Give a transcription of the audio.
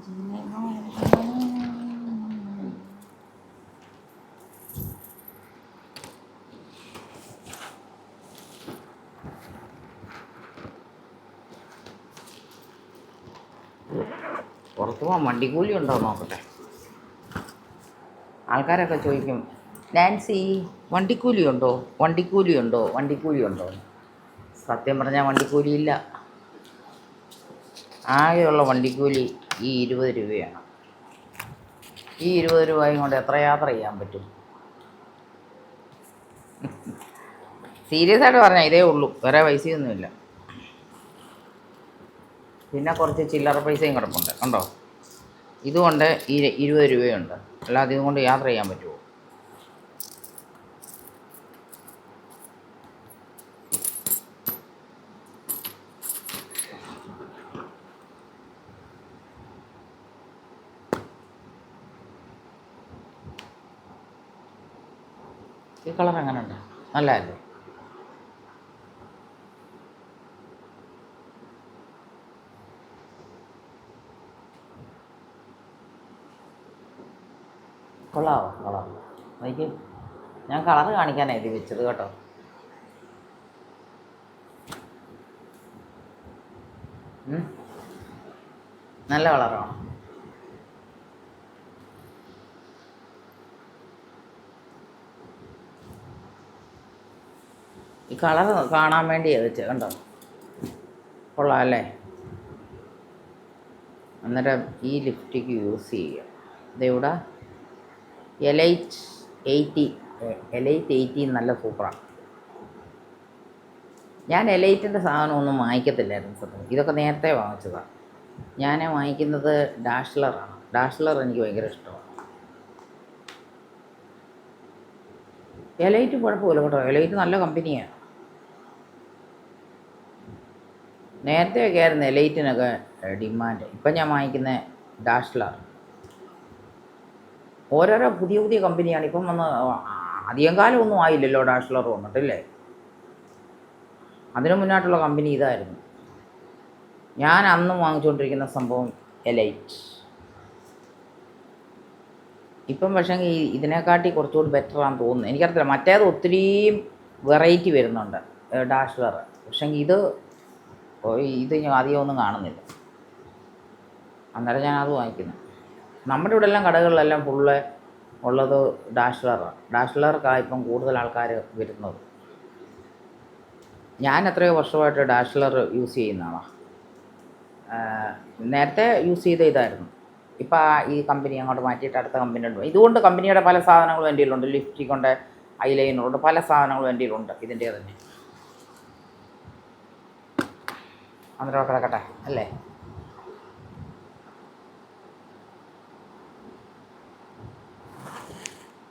പുറത്ത് പോകാൻ വണ്ടിക്കൂലി ഉണ്ടോ നോക്കട്ടെ. ആൾക്കാരൊക്കെ ചോദിക്കും, നാൻസി വണ്ടിക്കൂലി ഉണ്ടോ, വണ്ടിക്കൂലി ഉണ്ടോ, വണ്ടിക്കൂലി ഉണ്ടോ? സത്യം പറഞ്ഞാൽ വണ്ടിക്കൂലിയില്ല. ആകെയുള്ള വണ്ടിക്കൂലി ഈ 20 രൂപയാണ്. ഈ 20 രൂപയും കൊണ്ട് എത്ര യാത്ര ചെയ്യാൻ പറ്റും? സീരിയസ് ആയിട്ട് പറഞ്ഞാൽ ഇതേ ഉള്ളൂ, വേറെ പൈസയൊന്നുമില്ല. പിന്നെ കുറച്ച് ചില്ലറ പൈസയും കിടപ്പുണ്ട്, ഉണ്ടോ? ഇതുകൊണ്ട് 20 രൂപയുണ്ട്. അല്ലാതെ ഇതുകൊണ്ട് യാത്ര ചെയ്യാൻ പറ്റുമോ? ഈ കളർ എങ്ങനെ ഉണ്ട്? നല്ലതല്ലേ? കൊള്ളാവോ കളർ? എനിക്ക് ഞാൻ കളർ കാണിക്കാനാണ് എഴുതി വെച്ചത് കേട്ടോ. നല്ല കളറാണ്. ഈ കളർ കാണാൻ വേണ്ടിയാണ് വെച്ചത്, കണ്ടോ? കൊള്ളാം അല്ലേ? അന്നേരം ഈ ലിപ്സ്റ്റിക്ക് യൂസ് ചെയ്യുക. ഇതെവിടെ? എലൈറ്റ് 80 നല്ല സൂപ്പറാണ്. ഞാൻ എലൈറ്റിൻ്റെ സാധനമൊന്നും വാങ്ങിക്കത്തില്ലായിരുന്നു സത്യം. ഇതൊക്കെ നേരത്തെ വാങ്ങിച്ചതാണ്. ഞാൻ വാങ്ങിക്കുന്നത് ഡാഷ്ലറാണ്. ഡാഷ്ലർ എനിക്ക് ഭയങ്കര ഇഷ്ടമാണ്. എലൈറ്റ് കുഴപ്പമില്ല കേട്ടോ, എലൈറ്റ് നല്ല കമ്പനിയാണ്. നേരത്തെയൊക്കെ ആയിരുന്നു എലൈറ്റിനൊക്കെ ഡിമാൻഡ്. ഇപ്പം ഞാൻ വാങ്ങിക്കുന്ന ഡാഷ്ലർ. ഓരോരോ പുതിയ പുതിയ കമ്പനിയാണ് ഇപ്പം വന്ന്. അധികം കാലമൊന്നും ആയില്ലല്ലോ ഡാഷ്ലർ വന്നിട്ടില്ലേ? അതിനു മുന്നായിട്ടുള്ള കമ്പനി ഇതായിരുന്നു. ഞാൻ അന്ന് വാങ്ങിച്ചുകൊണ്ടിരിക്കുന്ന സംഭവം എലൈറ്റ്. ഇപ്പം പക്ഷേ ഇതിനെക്കാട്ടി കുറച്ചുകൂടി ബെറ്ററാണെന്ന് തോന്നുന്നു. എനിക്കറിയത്തില്ല, മറ്റേത് ഒത്തിരിയും വെറൈറ്റി വരുന്നുണ്ട് ഡാഷ്ലർ. പക്ഷേ ഇത് അധികം ഒന്നും കാണുന്നില്ല. അന്നേരം ഞാനത് വാങ്ങിക്കുന്നു. നമ്മുടെ ഇവിടെ എല്ലാം കടകളിലെല്ലാം ഫുള്ള് ഉള്ളത് ഡാഷ്ലറാണ്. ഡാഷ്ലർക്കാണ് ഇപ്പം കൂടുതൽ ആൾക്കാർ വരുന്നത്. ഞാൻ എത്രയോ വർഷമായിട്ട് ഡാഷ്ലർ യൂസ് ചെയ്യുന്നതാണ്. നേരത്തെ യൂസ് ചെയ്ത ഇതായിരുന്നു. ഇപ്പം ഈ കമ്പനി അങ്ങോട്ട് മാറ്റിയിട്ട് അടുത്ത കമ്പനി ഉണ്ട്. ഇതുകൊണ്ട് കമ്പനിയുടെ പല സാധനങ്ങളും എൻ്റെ കയ്യിലുണ്ട്. ലിപ്സ്റ്റിക് ഉണ്ട്, ഐലൈനറുണ്ട്, പല സാധനങ്ങളും എൻ്റെ കയ്യിലുണ്ട് ഇതിൻ്റെ തന്നെ. അന്നേരം കിടക്കട്ടെ അല്ലേ?